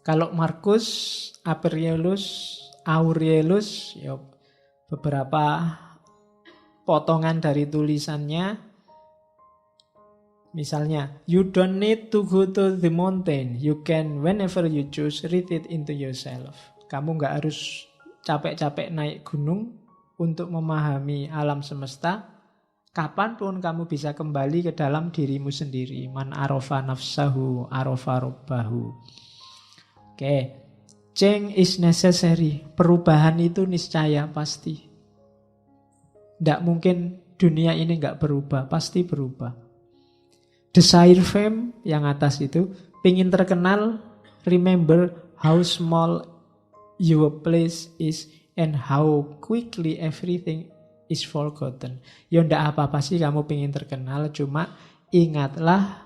Kalau Marcus Aurelius, ya beberapa potongan dari tulisannya, misalnya, you don't need to go to the mountain, you can whenever you choose read it into yourself. Kamu nggak harus capek-capek naik gunung untuk memahami alam semesta. Kapanpun kamu bisa kembali ke dalam dirimu sendiri. Man arofa nafsahu arofa robbahu. Oke. Change is necessary. Perubahan itu niscaya pasti. Tidak mungkin dunia ini nggak berubah. Pasti berubah. Desire fame yang atas itu. Pingin terkenal. Remember how small your place is and how quickly everything is forgotten. Ya ndak apa-apa sih kamu pengen terkenal, cuma ingatlah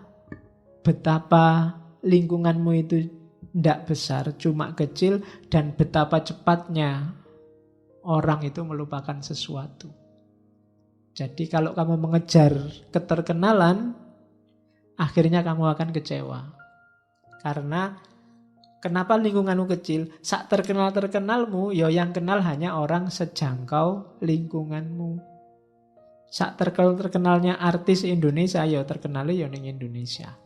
betapa lingkunganmu itu ndak besar, cuma kecil, dan betapa cepatnya orang itu melupakan sesuatu. Jadi kalau kamu mengejar keterkenalan, akhirnya kamu akan kecewa. Karena kenapa lingkunganmu kecil? Sak terkenalmu, ya yang kenal hanya orang sejangkau lingkunganmu. Sak terkenalnya artis Indonesia, ya terkenalnya ya ning Indonesia.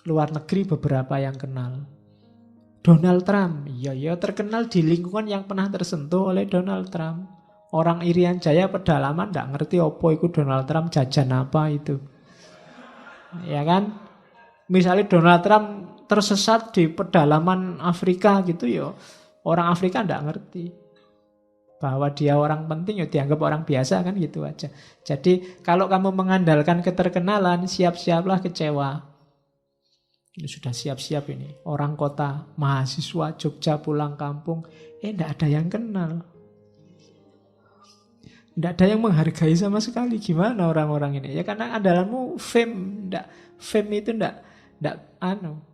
Luar negeri beberapa yang kenal. Donald Trump, ya terkenal di lingkungan yang pernah tersentuh oleh Donald Trump. Orang Irian Jaya pedalaman nggak ngerti apa itu Donald Trump, jajan apa itu. Ya kan? Misalnya Donald Trump tersesat di pedalaman Afrika gitu ya, orang Afrika ndak ngerti bahwa dia orang penting, ya dianggap orang biasa kan gitu aja. Jadi kalau kamu mengandalkan keterkenalan, siap-siaplah kecewa. Ini sudah siap-siap ini, orang kota, mahasiswa Jogja pulang kampung, ndak ada yang kenal, ndak ada yang menghargai sama sekali. Gimana orang-orang ini? Ya karena andalanmu fame, fame itu ndak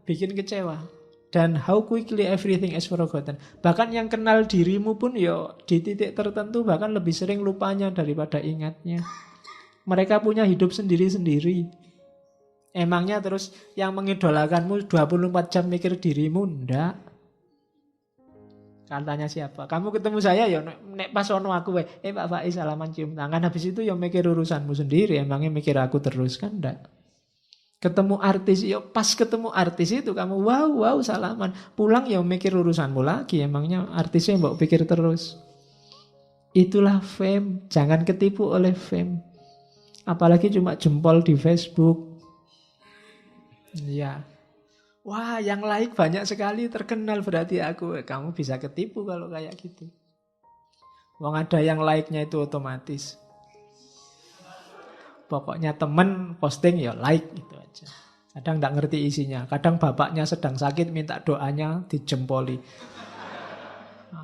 bikin kecewa. Dan how quickly everything is forgotten. Bahkan yang kenal dirimu pun ya di titik tertentu bahkan lebih sering lupanya daripada ingatnya. Mereka punya hidup sendiri-sendiri. Emangnya terus yang mengidolakanmu 24 jam mikir dirimu? Ndak. Katanya siapa? Kamu ketemu saya ya nek pas ono aku Pak Faiz salaman cium tangan, habis itu ya mikir urusanmu sendiri. Emangnya mikir aku terus kan? Ndak. Ketemu artis, ya pas ketemu artis itu kamu wow salaman. Pulang ya mikir urusanmu lagi. Emangnya artisnya mbok pikir terus. Itulah fame. Jangan ketipu oleh fame. Apalagi cuma jempol di Facebook. Ya. Wah, yang like banyak sekali, terkenal berarti aku. Kamu bisa ketipu kalau kayak gitu. Wong ada yang like-nya itu otomatis. Pokoknya temen posting ya like gitu aja. Kadang gak ngerti isinya. Kadang bapaknya sedang sakit minta doanya dijempoli.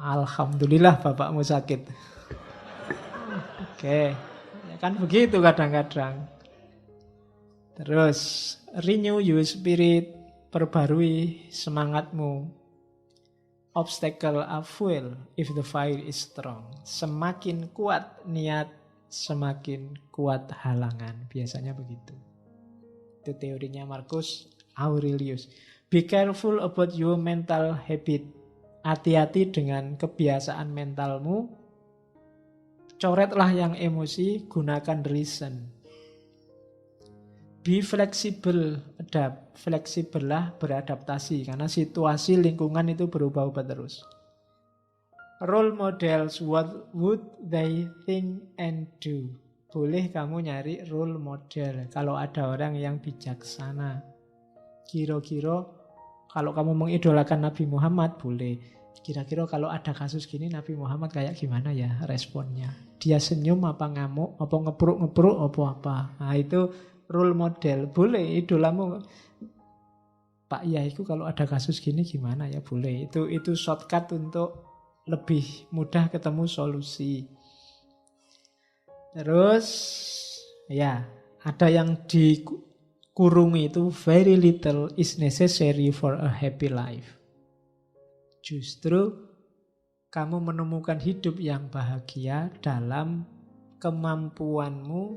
Alhamdulillah bapakmu sakit. Oke. Ya kan begitu kadang-kadang. Terus renew your spirit. Perbarui semangatmu. Obstacle are fuel if the fire is strong. Semakin kuat niat, semakin kuat halangan. Biasanya begitu. Itu teorinya Marcus Aurelius. Be careful about your mental habit. Hati-hati dengan kebiasaan mentalmu. Coretlah yang emosi, gunakan reason. Be flexible, adapt. Fleksibel lah, beradaptasi. Karena situasi lingkungan itu berubah-ubah terus. Role models, what would they think and do? Boleh kamu nyari role model. Kalau ada orang yang bijaksana. Kira-kira kalau kamu mengidolakan Nabi Muhammad, boleh. Kira-kira kalau ada kasus gini Nabi Muhammad kayak gimana ya responnya? Dia senyum apa ngamuk, apa ngepruk-ngepruk, apa. Nah itu role model. Boleh idolamu. Pak Yaiku kalau ada kasus gini gimana ya? Boleh. Itu shortcut untuk lebih mudah ketemu solusi. Terus ya, ada yang dikurungi itu very little is necessary for a happy life. Justru kamu menemukan hidup yang bahagia dalam kemampuanmu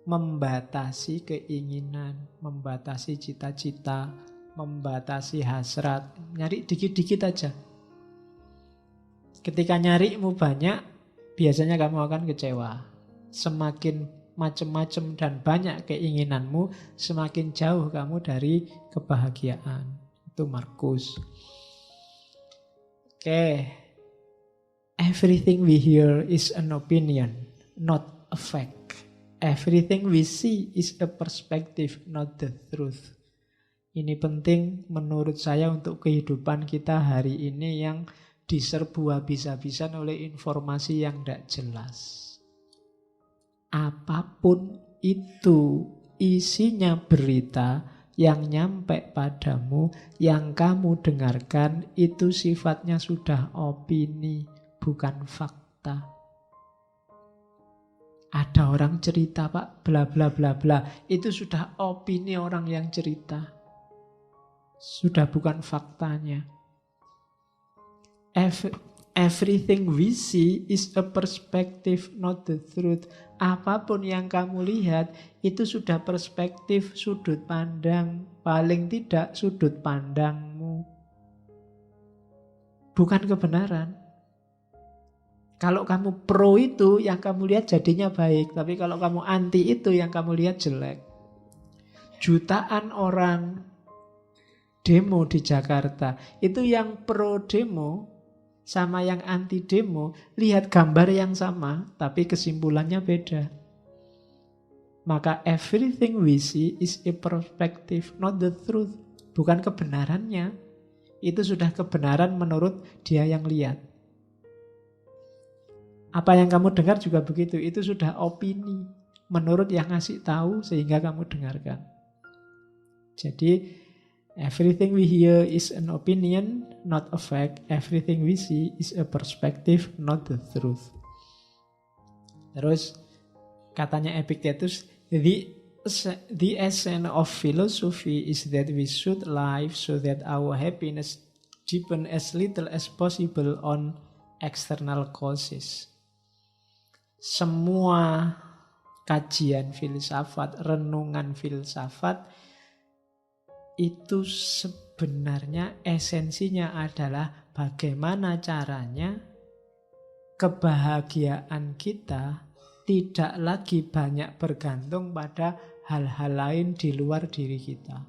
membatasi keinginan, membatasi cita-cita, membatasi hasrat, nyari dikit-dikit aja. Ketika nyarimu banyak, biasanya kamu akan kecewa. Semakin macam-macam dan banyak keinginanmu, semakin jauh kamu dari kebahagiaan. Itu Markus. Oke. Everything we hear is an opinion, not a fact. Everything we see is a perspective, not the truth. Ini penting menurut saya untuk kehidupan kita hari ini yang diserbu habis-habisan oleh informasi yang tidak jelas. Apapun itu isinya berita yang nyampe padamu, yang kamu dengarkan, itu sifatnya sudah opini, bukan fakta. Ada orang cerita, Pak, bla bla bla bla. Itu sudah opini orang yang cerita. Sudah bukan faktanya. Everything we see is a perspective, not the truth. Apapun yang kamu lihat, itu sudah perspektif, sudut pandang. Paling tidak sudut pandangmu. Bukan kebenaran. Kalau kamu pro itu, yang kamu lihat jadinya baik. Tapi kalau kamu anti itu, yang kamu lihat jelek. Jutaan orang demo di Jakarta. Itu yang pro demo sama yang anti demo, lihat gambar yang sama, tapi kesimpulannya beda. Maka everything we see is a perspective, not the truth. Bukan kebenarannya. Itu sudah kebenaran menurut dia yang lihat. Apa yang kamu dengar juga begitu. Itu sudah opini menurut yang ngasih tahu sehingga kamu dengarkan. Jadi everything we hear is an opinion, not a fact. Everything we see is a perspective, not the truth. Terus katanya Epictetus, the essence of philosophy is that we should live so that our happiness depend as little as possible on external causes. Semua kajian filsafat, renungan filsafat itu sebenarnya esensinya adalah bagaimana caranya kebahagiaan kita tidak lagi banyak bergantung pada hal-hal lain di luar diri kita.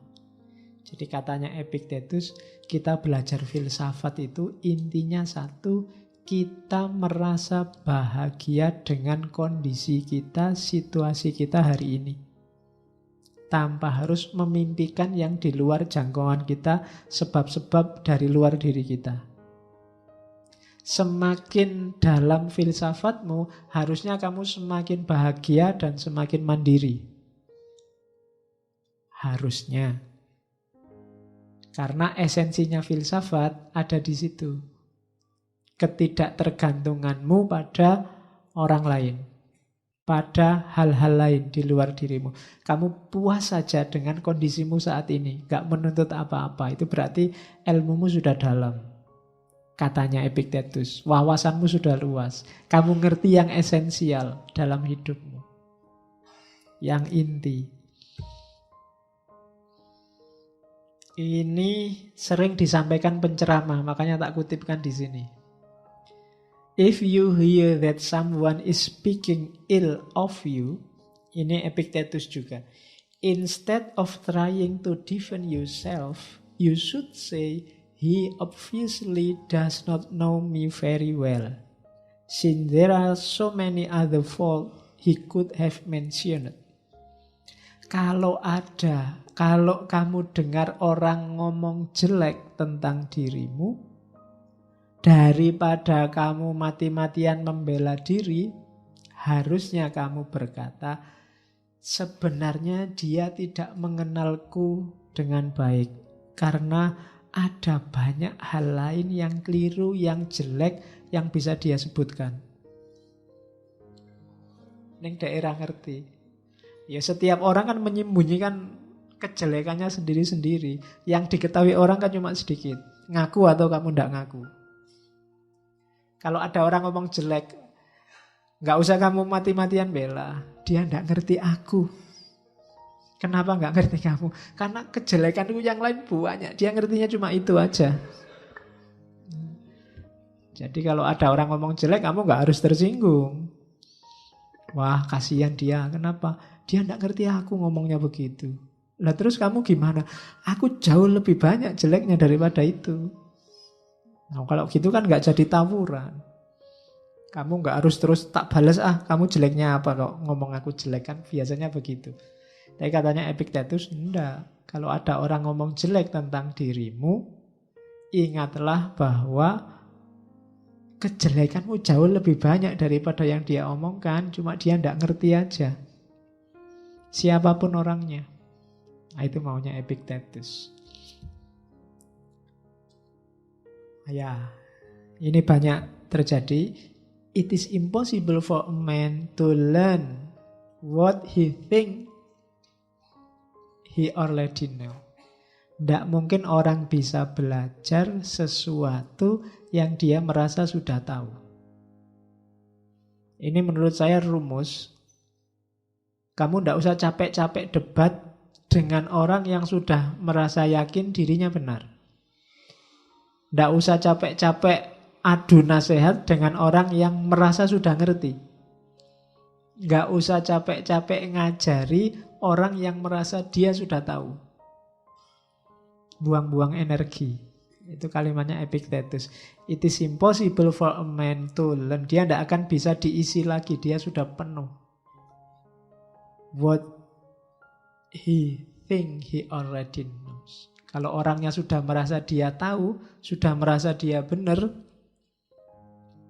Jadi katanya Epictetus, kita belajar filsafat itu intinya satu, kita merasa bahagia dengan kondisi kita, situasi kita hari ini. Tanpa harus memimpikan yang di luar jangkauan kita, sebab-sebab dari luar diri kita. Semakin dalam filsafatmu, harusnya kamu semakin bahagia dan semakin mandiri. Harusnya. Karena esensinya filsafat ada di situ. Ketidaktergantunganmu pada orang lain. Pada hal-hal lain di luar dirimu. Kamu puas saja dengan kondisimu saat ini. Gak menuntut apa-apa. Itu berarti ilmumu sudah dalam. Katanya Epictetus. Wawasanmu sudah luas. Kamu ngerti yang esensial dalam hidupmu. Yang inti. Ini sering disampaikan penceramah. Makanya tak kutipkan di sini. If you hear that someone is speaking ill of you, ini Epictetus juga. Instead of trying to defend yourself, you should say, he obviously does not know me very well, since there are so many other faults he could have mentioned. Kalau kamu dengar orang ngomong jelek tentang dirimu, daripada kamu mati-matian membela diri, harusnya kamu berkata, sebenarnya dia tidak mengenalku dengan baik. Karena ada banyak hal lain yang keliru, yang jelek, yang bisa dia sebutkan. Neng daerah ngerti. Ya setiap orang kan menyembunyikan kejelekannya sendiri-sendiri. Yang diketahui orang kan cuma sedikit. Ngaku atau kamu tidak ngaku. Kalau ada orang ngomong jelek, gak usah kamu mati-matian bela. Dia tidak ngerti aku. Kenapa nggak ngerti kamu? Karena kejelekanku yang lain banyak. Dia ngertinya cuma itu aja. Jadi kalau ada orang ngomong jelek, kamu nggak harus tersinggung. Wah, kasihan dia. Kenapa? Dia nggak ngerti aku ngomongnya begitu. Lah terus kamu gimana? Aku jauh lebih banyak jeleknya daripada itu. Nah, kalau gitu kan nggak jadi tawuran. Kamu nggak harus terus tak balas, kamu jeleknya apa kok ngomong aku jelek, kan biasanya begitu. Tapi katanya Epictetus, enggak. Kalau ada orang ngomong jelek tentang dirimu, ingatlah bahwa kejelekanmu jauh lebih banyak daripada yang dia omongkan. Cuma dia enggak ngerti aja. Siapapun orangnya. Nah, itu maunya Epictetus. Ya, ini banyak terjadi. It is impossible for a man to learn what he think he already know. Tidak mungkin orang bisa belajar sesuatu yang dia merasa sudah tahu. Ini menurut saya rumus. Kamu tidak usah capek-capek debat dengan orang yang sudah merasa yakin dirinya benar. Tidak usah capek-capek adu nasihat dengan orang yang merasa sudah ngerti. Nggak usah capek-capek ngajari orang yang merasa dia sudah tahu. Buang-buang energi. Itu kalimatnya Epictetus. It is impossible for a man to learn. Dia tidak akan bisa diisi lagi. Dia sudah penuh. What he think he already knows. Kalau orangnya sudah merasa dia tahu, sudah merasa dia benar,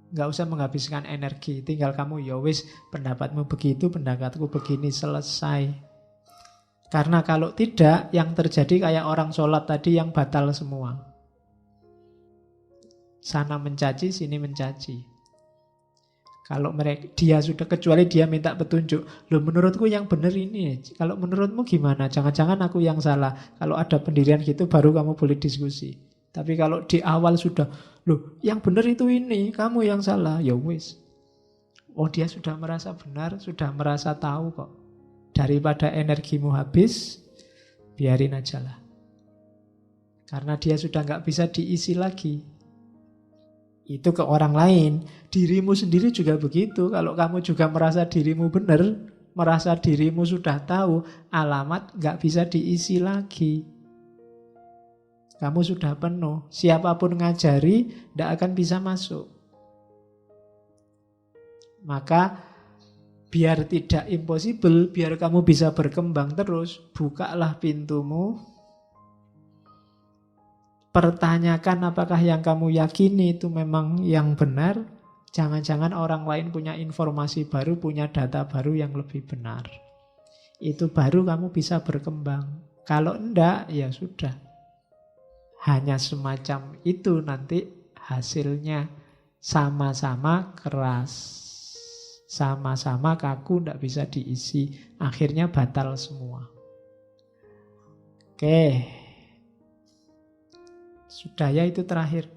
nggak usah menghabiskan energi. Tinggal kamu, ya wis, pendapatmu begitu, pendapatku begini, selesai. Karena kalau tidak, yang terjadi kayak orang sholat tadi yang batal semua. Sana mencaci, sini mencaci. Kalau dia sudah, kecuali dia minta petunjuk. Loh, menurutku yang benar ini. Kalau menurutmu gimana? Jangan-jangan aku yang salah. Kalau ada pendirian gitu, baru kamu boleh diskusi. Tapi kalau di awal sudah, loh, yang benar itu ini, kamu yang salah, ya wis. Oh, dia sudah merasa benar, sudah merasa tahu kok. Daripada energimu habis, biarin aja lah. Karena dia sudah nggak bisa diisi lagi. Itu ke orang lain. Dirimu sendiri juga begitu. Kalau kamu juga merasa dirimu benar, merasa dirimu sudah tahu, alamat nggak bisa diisi lagi. Kamu sudah penuh. Siapapun ngajari, tidak akan bisa masuk. Maka biar tidak impossible, biar kamu bisa berkembang terus, bukalah pintumu. Pertanyakan apakah yang kamu yakini itu memang yang benar. Jangan-jangan orang lain punya informasi baru, punya data baru yang lebih benar. Itu baru kamu bisa berkembang. Kalau enggak, ya sudah. Hanya semacam itu nanti hasilnya. Sama-sama keras, sama-sama kaku, enggak bisa diisi. Akhirnya batal semua. Oke. Sudah ya, itu terakhir.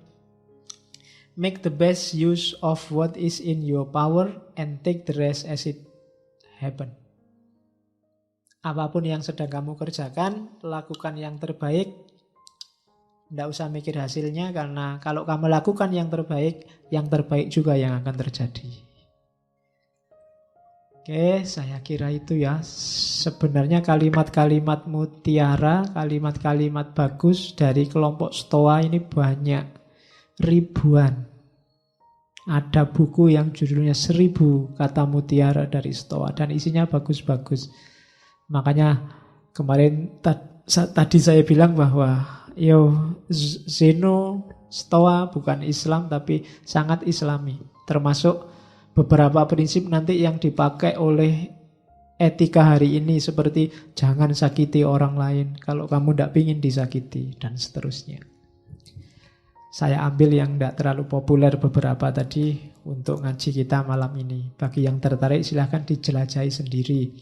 Make the best use of what is in your power and take the rest as it happen. Apapun yang sedang kamu kerjakan, lakukan yang terbaik. Tidak usah mikir hasilnya, karena kalau kamu lakukan yang terbaik juga yang akan terjadi. Oke, saya kira itu ya. Sebenarnya kalimat-kalimat mutiara, kalimat-kalimat bagus dari kelompok Stoa ini banyak, ribuan. Ada buku yang judulnya 1000 kata mutiara dari Stoa dan isinya bagus-bagus. Makanya kemarin tadi saya bilang bahwa Zeno Stoa bukan Islam tapi sangat Islami. Termasuk beberapa prinsip nanti yang dipakai oleh etika hari ini, seperti jangan sakiti orang lain kalau kamu tidak ingin disakiti, dan seterusnya. Saya ambil yang tidak terlalu populer beberapa tadi untuk ngaji kita malam ini. Bagi yang tertarik silahkan dijelajahi sendiri.